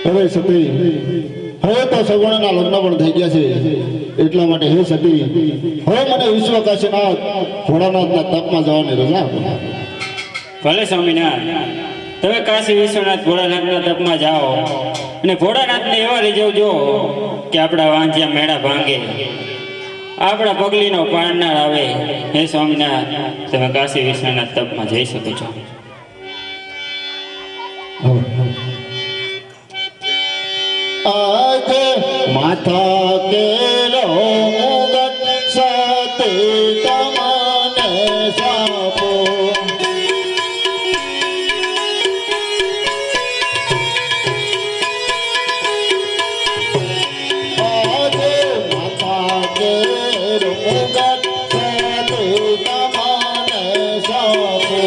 હવે સતી હવે તો સગુણાના લગ્ન પણ થઈ ગયા છે એટલા માટે હે સતી હવે મને વિશ્વકાશીનાથ ભોળાનાથના તપમાં જવાની રજા આપો. ભલે સ્વામિનાથ, તમે કાશી વિશ્વનાથ ભોળાનાથના તપમાં જાઓ અને ભોળાનાથને એવા લઈ જજો કે આપણા વાંજ્યા મેળા ભાંગે, આપણા પગલીનો પાડનાર આવે. હે સ્વામિનાથ, તમે કાશી વિશ્વનાથ તપમાં જઈ શકો છો. आज माथा केलो मुगट सते तमने सापो आज माथा केलो मुगट सते तमने सापो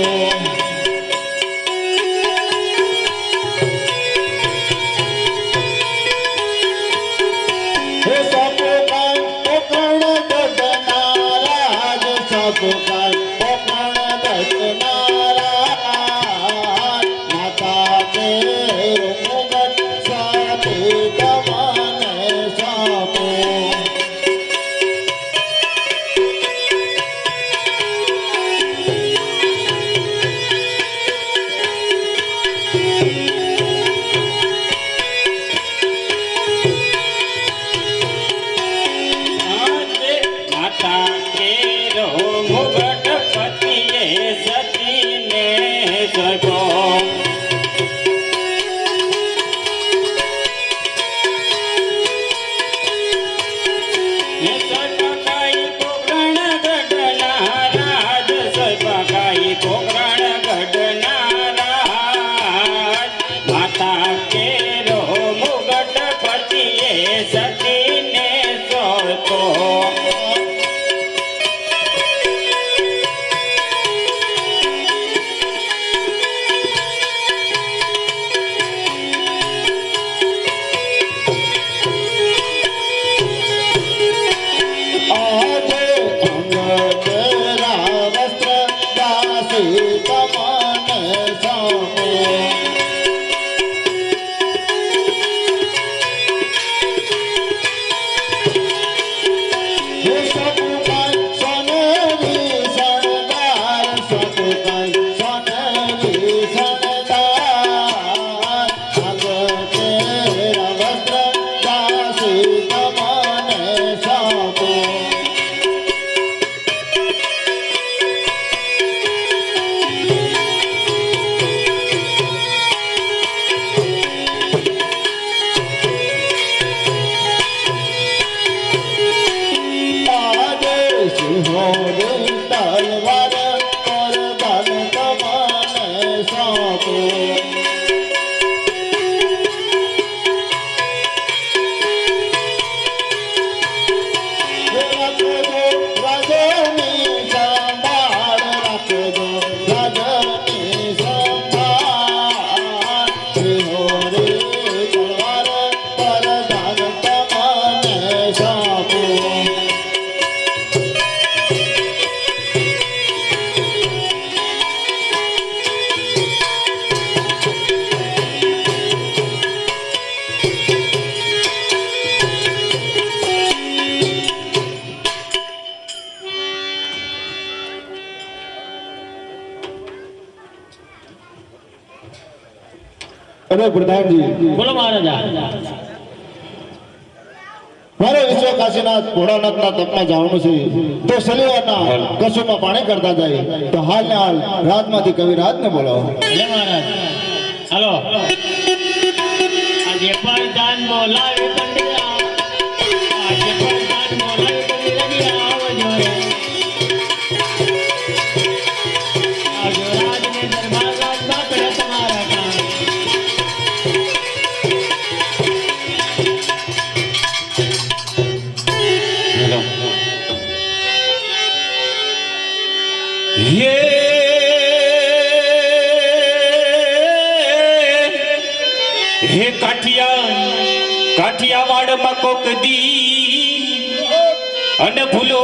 अरे प्रधानजी बोलो महाराजा मारे विश्व काशीनाथ भोळानाथना तपमा जावनु छे तो शनिवाરના કસુમાં પાણી કરતા જાય તો હાલ ને હાલ રાજમાંથી કવિરાજને બોલાવો. ले महाराज हेलो आज प्रधान बोलावे पंडिया आज प्रधान बोलावे पंडिया आवजो आज राज ने दरबार राज बात है तुम्हारा काम ये हे काठियावाड़ में कोक दी अन भूलो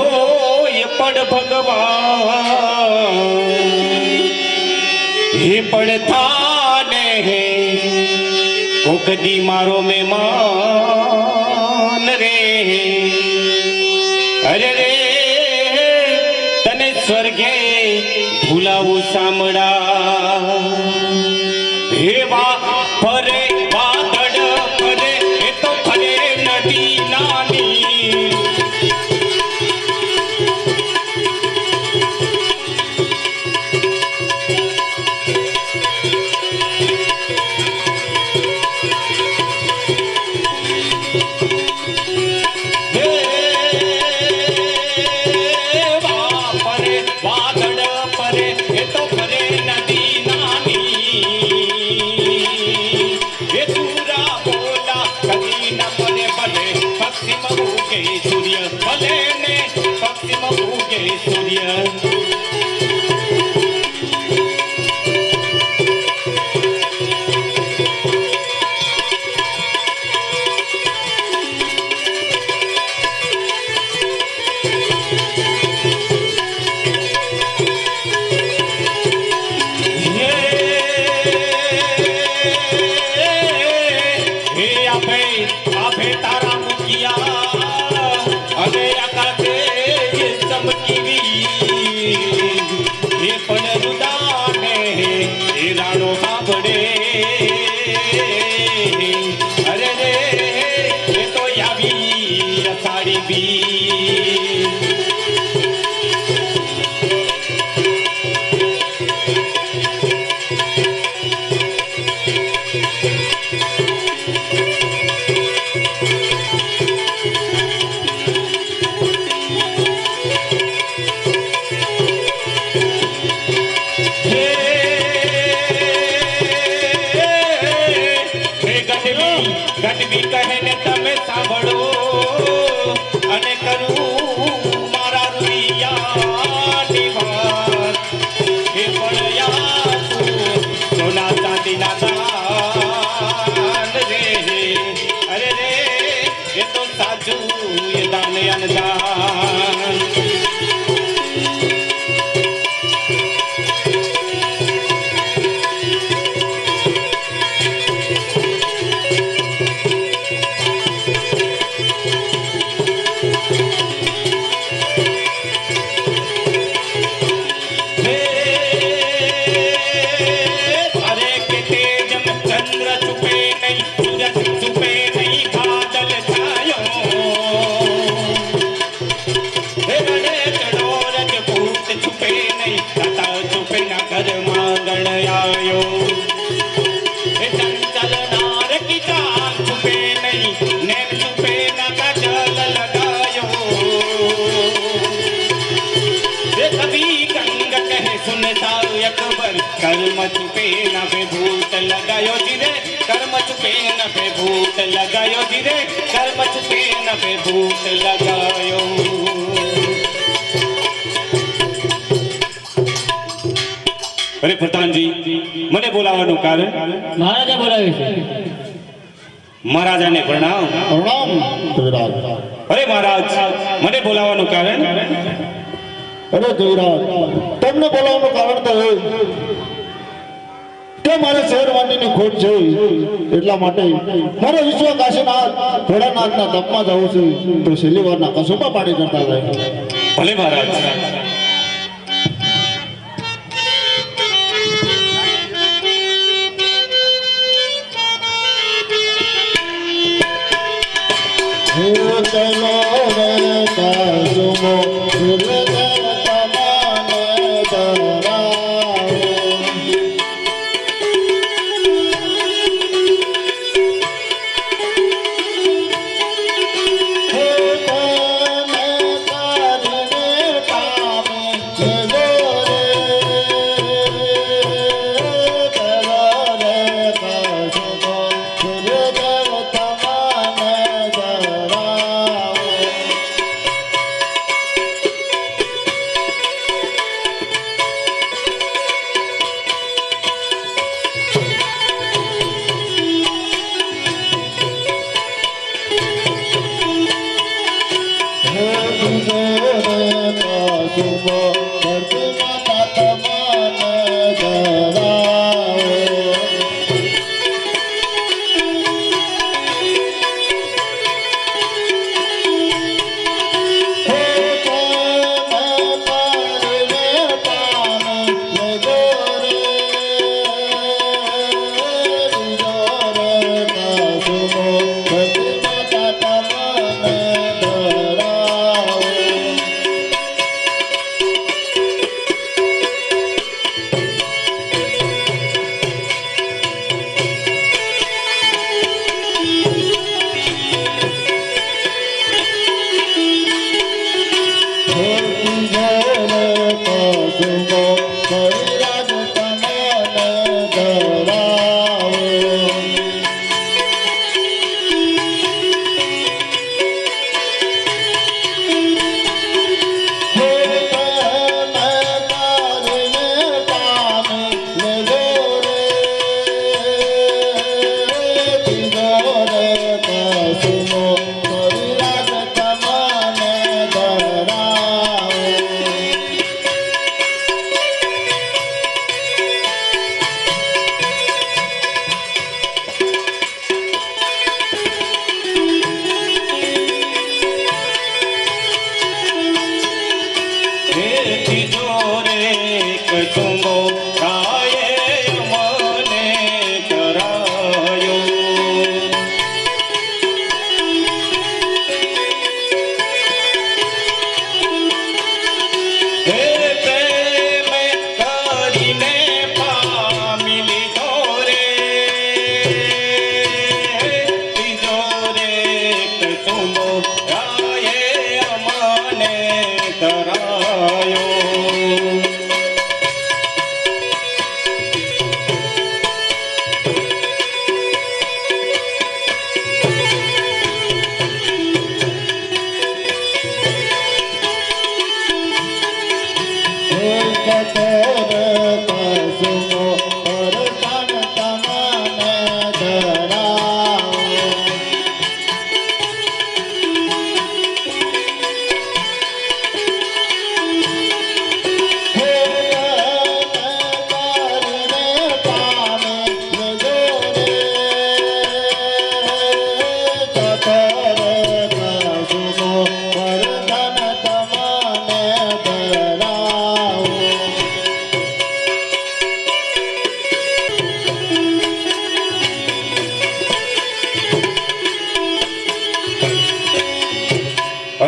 ये पड़ भगवान हे पड़ता ने है કદી મારો મહેમાન રે અરે રે તને સ્વર્ગે ભૂલાવું સામડા એવા ફરે વાદળ ફરે એ તો ફરે નદી નાની સૂર્ય તારા મુખિયા અને આકાશે ચમકી એ પણ રુદાને એ રાણો સાંભળે અરે રે એ તો આવી અષાઢી બી ગઢવી કહેને તમે સાંભળો અને કરું મારા રૂપિયાની વાત એ પડ્યા સોના ચાંદીના દાન રે અરે રે એ તો સાચું એ દાન અનદાન कर्म छुपे न पे भूत लगायो धीरे कर्म छुपे न पे भूत लगायो धीरे कर्म छुपे न पे भूत लगायो અરે પ્રધાનજી મને બોલાવવાનું કારણ મહારાજા બોલાવે છે મહારાજાને પ્રણામ પ્રણામ કવિરાજ. અરે મહારાજ મને બોલાવવાનું કારણ અરે કવિરાજ, તમને બોલાવવાનું કારણ તો એ કે મારે શેરવાનીની ખોટ છે, એટલા માટે મારે વિશ્વકાશીનાથ ભોળાનાથના તપમાં જવું છે, તો શેલીવારના કસુબા પાણી કરતા જાય. ભલે મહારાજ. ચલો રે કસુમો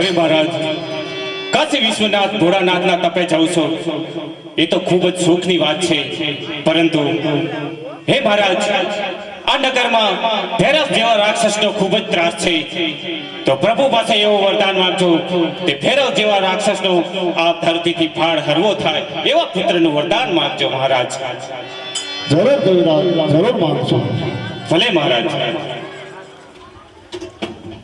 અરે મહારાજ, કાશી વિશ્વનાથ ભોળાનાથના તપે જાઉં છું એ તો ખૂબ જ સુખની વાત છે, પરંતુ હે મહારાજ, આ નગરમાં ભૈરવ જેવા રાક્ષસનો ખૂબ જ ત્રાસ છે, તો પ્રભુ પાસે એવું વરદાન માંગજો કે ભૈરવ જેવા રાક્ષસનો આ ધરતીથી ફાળ હરવો થાય એવા પુત્રનું વરદાન માંગજો મહારાજ. જરૂર કવિરાજ, જરૂર માંગશો. ભલે મહારાજ.